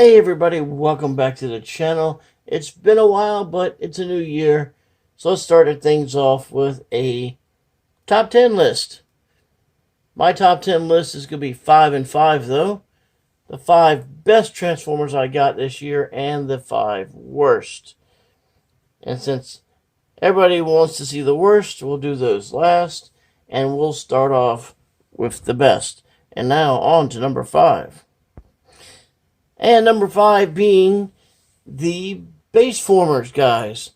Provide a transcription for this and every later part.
Hey everybody, welcome back to the channel. It's been a while, but it's a new year. So let's start things off with a top 10 list. My top 10 list is going to be 5 and 5 though. The 5 best Transformers I got this year and the 5 worst. And since everybody wants to see the worst, we'll do those last. And we'll start off with the best. And now on to number 5. And number 5 being the Baseformers guys.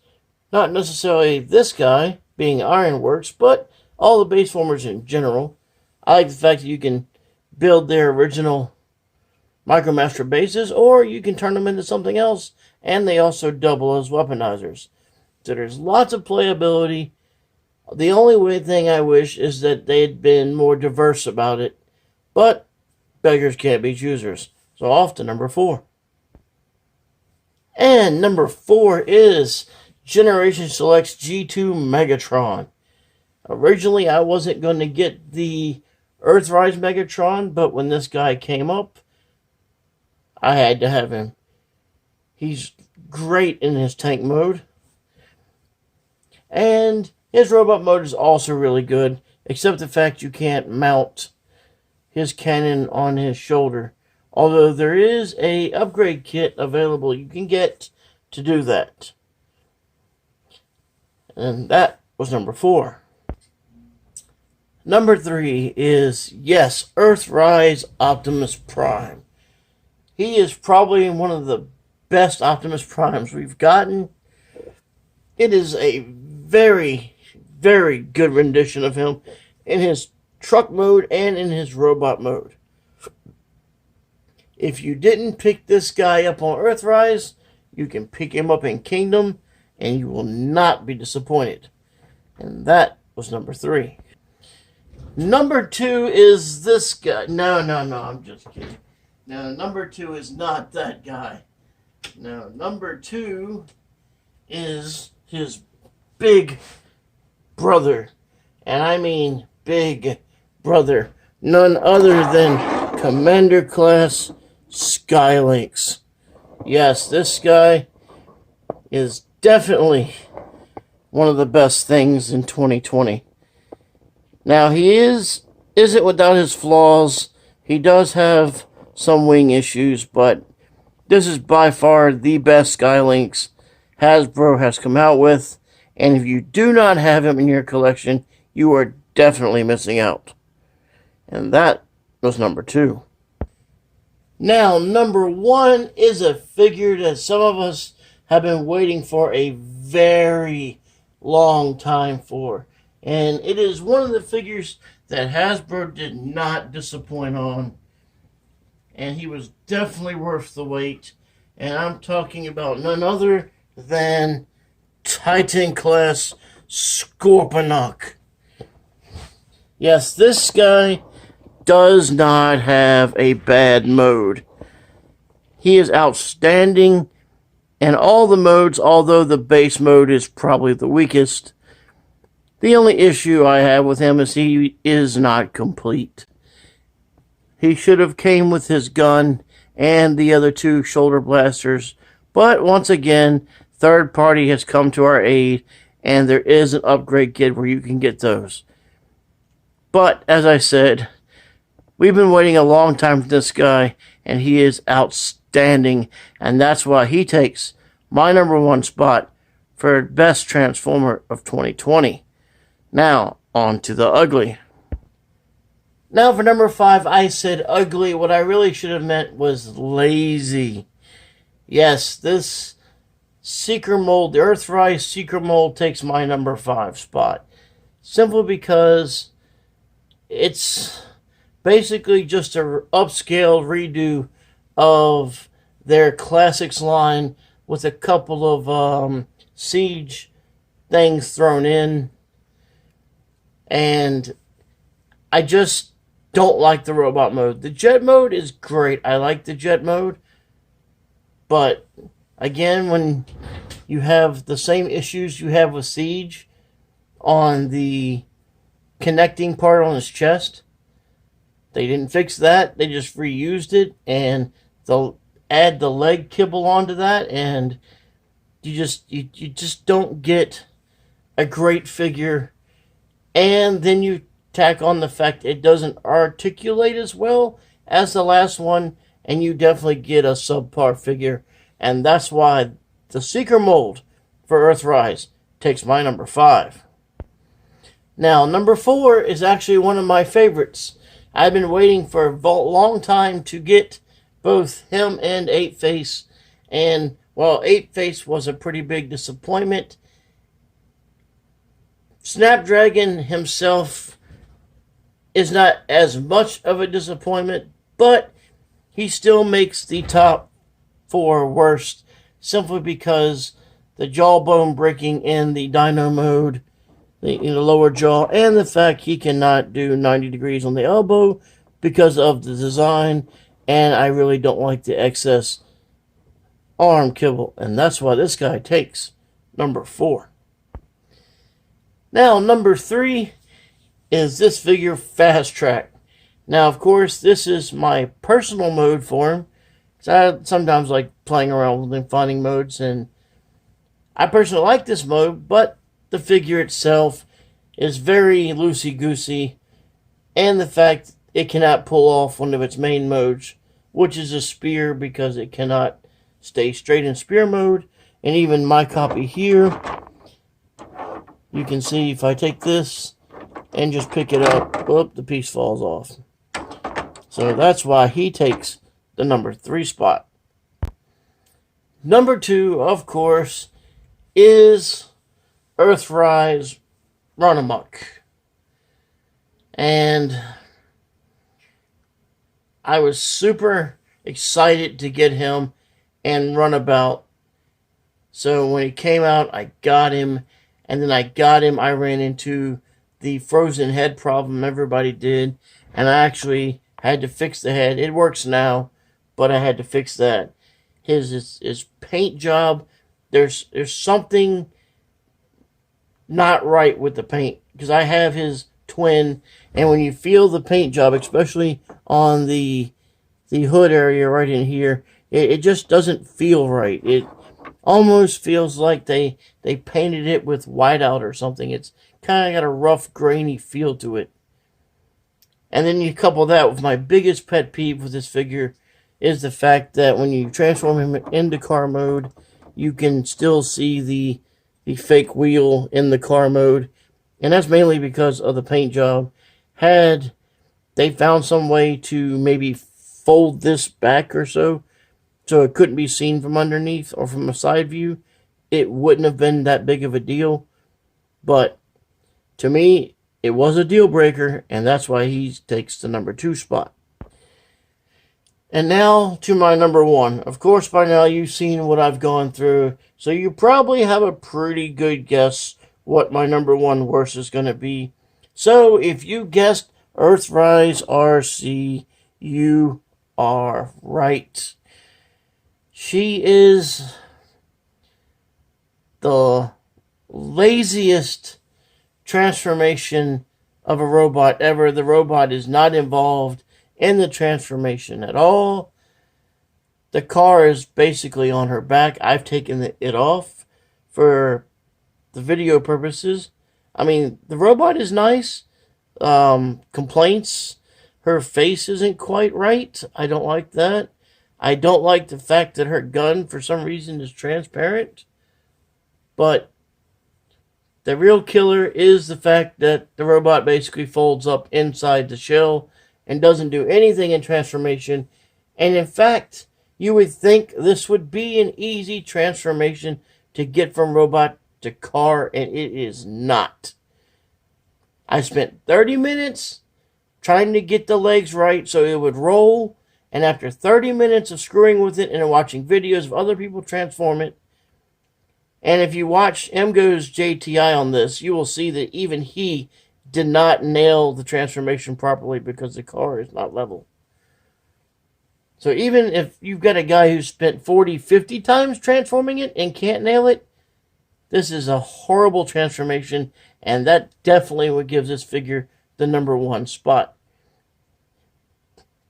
Not necessarily this guy being Ironworks, but all the Baseformers in general. I like the fact that you can build their original Micromaster bases, or you can turn them into something else, and they also double as weaponizers. So there's lots of playability. The only thing I wish is that they had been more diverse about it, but beggars can't be choosers. So off to number 4. And number 4 is Generation Select's G2 Megatron. Originally, I wasn't going to get the Earthrise Megatron, but when this guy came up, I had to have him. He's great in his tank mode. And his robot mode is also really good, except the fact you can't mount his cannon on his shoulder. Although there is a upgrade kit available you can get to do that. And that was number 4. Number 3 is, yes, Earthrise Optimus Prime. He is probably one of the best Optimus Primes we've gotten. It is a very, very good rendition of him in his truck mode and in his robot mode. If you didn't pick this guy up on Earthrise, you can pick him up in Kingdom, and you will not be disappointed. And that was number 3. Number 2 is this guy. No, I'm just kidding. No, number 2 is not that guy. No, number 2 is his big brother. And I mean big brother. None other than Commander Class Skylynx. Yes, this guy is definitely one of the best things in 2020. Now, he isn't without his flaws. He does have some wing issues, but this is by far the best Skylynx Hasbro has come out with. And if you do not have him in your collection, you are definitely missing out. And that was number 2. Now, number 1 is a figure that some of us have been waiting for a very long time for. And it is one of the figures that Hasbro did not disappoint on. And he was definitely worth the wait. And I'm talking about none other than Titan Class Scorponok. Yes, this guy does not have a bad mode. He is outstanding in all the modes, although the base mode is probably the weakest. The only issue I have with him is he is not complete. He should have came with his gun and the other 2 shoulder blasters, but once again, third party has come to our aid, and there is an upgrade kit where you can get those. But, as I said, we've been waiting a long time for this guy, and he is outstanding, and that's why he takes my number 1 spot for best Transformer of 2020. Now, on to the ugly. Now for number 5, I said ugly. What I really should have meant was lazy. Yes, this Seeker Mold, the Earthrise Seeker Mold, takes my number 5 spot. Simply because it's basically just a upscale redo of their Classics line with a couple of Siege things thrown in. And I just don't like the robot mode. The jet mode is great. I like the jet mode. But again, when you have the same issues you have with Siege on the connecting part on his chest, they didn't fix that. They just reused it, and the add the leg kibble onto that, and you just don't get a great figure. And then you tack on the fact it doesn't articulate as well as the last one, and you definitely get a subpar figure. And that's why the Seeker mold for Earthrise takes my number 5. Now, number 4 is actually one of my favorites. I've been waiting for a long time to get both him and 8-Face. And, well, 8-Face was a pretty big disappointment. Snapdragon himself is not as much of a disappointment, but he still makes the top 4 worst, simply because the jawbone breaking in the Dino mode, the lower jaw, and the fact he cannot do 90 degrees on the elbow because of the design, and I really don't like the excess arm kibble, and that's why this guy takes number 4. Now, number 3 is this figure, Fast Track. Now, of course, this is my personal mode for him, because I sometimes like playing around with and finding modes, and I personally like this mode, but the figure itself is very loosey-goosey, and the fact it cannot pull off one of its main modes, which is a spear, because it cannot stay straight in spear mode. And even my copy here, you can see if I take this and just pick it up, whoop, the piece falls off. So that's why he takes the number 3 spot. Number 2, of course, is Earthrise Run Amok. And I was super excited to get him and Runabout. So when he came out, I got him. And then I ran into the frozen head problem everybody did. And I actually had to fix the head. It works now, but I had to fix that. His paint job, there's something not right with the paint, because I have his twin, and when you feel the paint job, especially on the hood area right in here, it just doesn't feel right. It almost feels like they painted it with whiteout or something. It's kind of got a rough, grainy feel to it. And then you couple that with my biggest pet peeve with this figure is the fact that when you transform him into car mode, you can still see the fake wheel in the car mode. And that's mainly because of the paint job. Had they found some way to maybe fold this back or so it couldn't be seen from underneath or from a side view, it wouldn't have been that big of a deal. But to me, it was a deal breaker, and that's why he takes the number 2 spot. And now to my number 1. Of course, by now you've seen what I've gone through, so you probably have a pretty good guess what my number 1 worst is going to be. So if you guessed Earthrise RC, you are right. She is the laziest transformation of a robot ever. The robot is not involved in the transformation at all. The car is basically on her back. I've taken it off for the video purposes. I mean, the robot is nice. Complaints, her face isn't quite right. I don't like that. I don't like the fact that her gun, for some reason, is transparent. But the real killer is the fact that the robot basically folds up inside the shell and doesn't do anything in transformation. And in fact, you would think this would be an easy transformation to get from robot to car, and it is not. I spent 30 minutes trying to get the legs right so it would roll. And after 30 minutes of screwing with it and watching videos of other people transform it, and if you watch MGo's JTI on this, you will see that even he did not nail the transformation properly because the car is not level. So even if you've got a guy who spent 40, 50 times transforming it and can't nail it, this is a horrible transformation, and that definitely would give this figure the number 1 spot.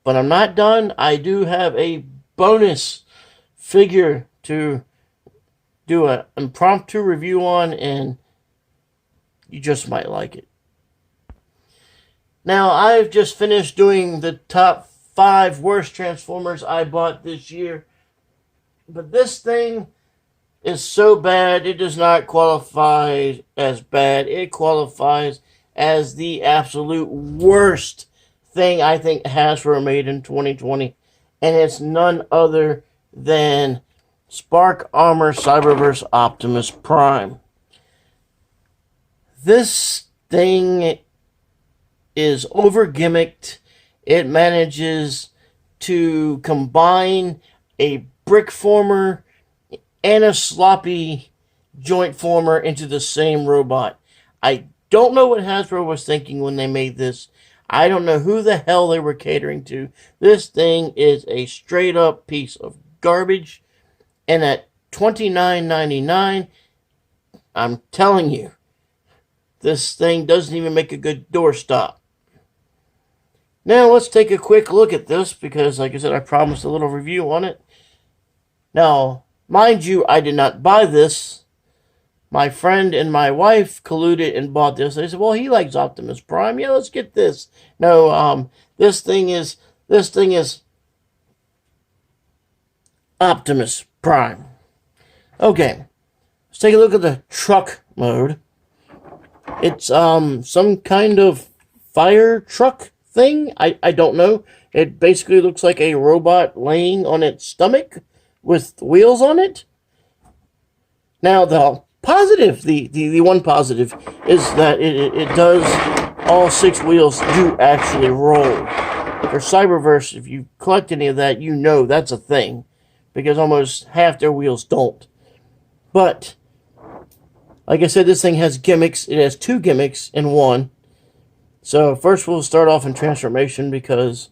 But I'm not done. I do have a bonus figure to do an impromptu review on, and you just might like it. Now, I've just finished doing the top 5 worst Transformers I bought this year. But this thing is so bad, it does not qualify as bad. It qualifies as the absolute worst thing I think Hasbro made in 2020. And it's none other than Spark Armor Cyberverse Optimus Prime. This thing is over gimmicked. It manages to combine a brick former and a sloppy joint former into the same robot. I don't know what Hasbro was thinking when they made this. I don't know who the hell they were catering to. This thing is a straight up piece of garbage. And at $29.99, I'm telling you, this thing doesn't even make a good doorstop. Now, let's take a quick look at this because, like I said, I promised a little review on it. Now, mind you, I did not buy this. My friend and my wife colluded and bought this. They said, well, he likes Optimus Prime. Yeah, let's get this. No, this thing is Optimus Prime. Okay, let's take a look at the truck mode. It's some kind of fire truck thing. I don't know. It basically looks like a robot laying on its stomach with wheels on it. Now, the positive, the one positive, is that it does, all 6 wheels do actually roll. For Cyberverse, if you collect any of that, you know that's a thing, because almost half their wheels don't. But, like I said, this thing has gimmicks. It has 2 gimmicks in one. So, first we'll start off in transformation, because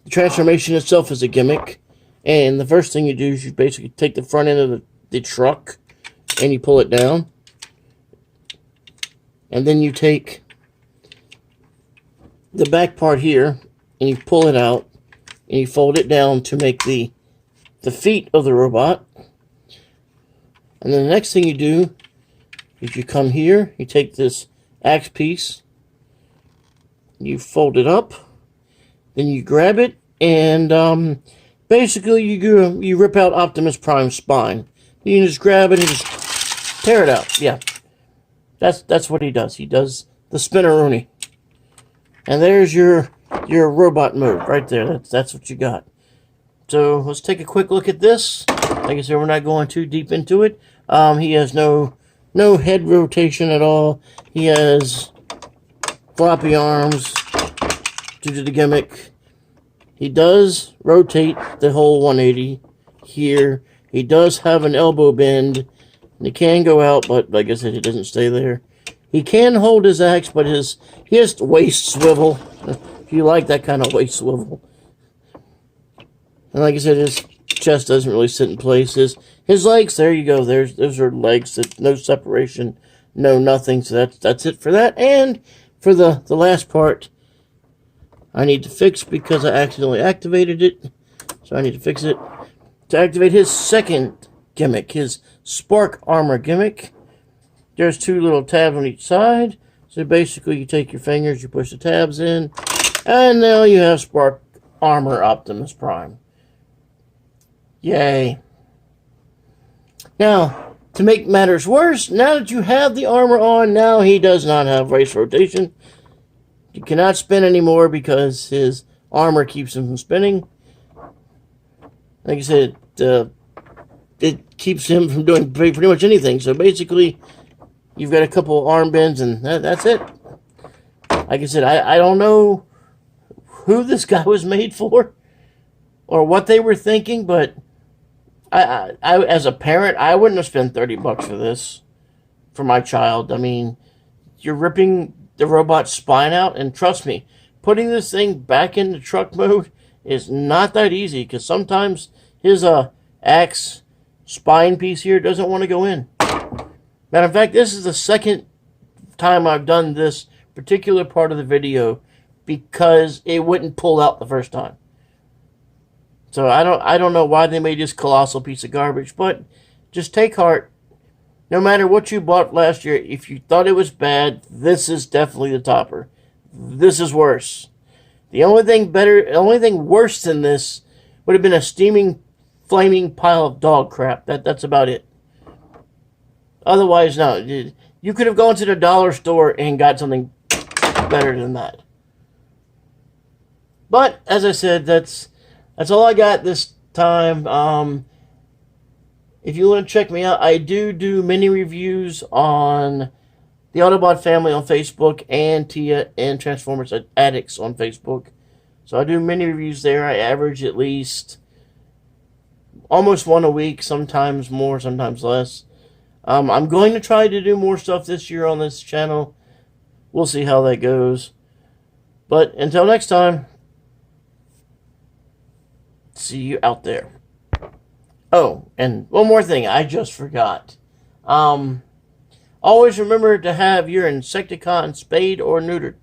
the transformation itself is a gimmick. And the first thing you do is you basically take the front end of the truck and you pull it down. And then you take the back part here and you pull it out and you fold it down to make the feet of the robot. And then the next thing you do is you come here, you take this axe piece, you fold it up, then you grab it, and basically you rip out Optimus Prime's spine. You can just grab it and just tear it out. Yeah, that's what he does. He does the spinneroonie. And there's your robot mode right there. That's what you got. So let's take a quick look at this. Like I said, we're not going too deep into it. He has no head rotation at all. He has floppy arms due to the gimmick. He does rotate the whole 180 here. He does have an elbow bend. And he can go out, but like I said, it doesn't stay there. He can hold his axe, but he has waist swivel. If you like that kind of waist swivel. And like I said, his chest doesn't really sit in place. His legs, there you go. Those are legs. No separation, no nothing. So that's it for that. And for the last part, I need to fix because I accidentally activated it. So I need to fix it. To activate his second gimmick, his Spark Armor gimmick, there's 2 little tabs on each side. So basically you take your fingers, you push the tabs in, and now you have Spark Armor Optimus Prime. Yay. Now, to make matters worse, now that you have the armor on, now he does not have waist rotation. He cannot spin anymore because his armor keeps him from spinning. Like I said, it keeps him from doing pretty much anything. So basically, you've got a couple arm bends and that's it. Like I said, I don't know who this guy was made for or what they were thinking, but I as a parent, I wouldn't have spent $30 for this for my child. I mean, you're ripping the robot's spine out, and trust me, putting this thing back into truck mode is not that easy, because sometimes his axe spine piece here doesn't want to go in. Matter of fact, this is the second time I've done this particular part of the video because it wouldn't pull out the first time. So I don't know why they made this colossal piece of garbage, but just take heart. No matter what you bought last year, if you thought it was bad, this is definitely the topper. This is worse. The only thing worse than this would have been a steaming, flaming pile of dog crap. That's about it. Otherwise, no. You could have gone to the dollar store and got something better than that. But as I said, that's all I got this time. If you want to check me out, I do mini reviews on the Autobot family on Facebook and Tia and Transformers Addicts on Facebook. So I do mini reviews there. I average at least almost one a week, sometimes more, sometimes less. I'm going to try to do more stuff this year on this channel. We'll see how that goes. But until next time, see you out there. Oh, and one more thing I just forgot. Always remember to have your Insecticon spayed or neutered.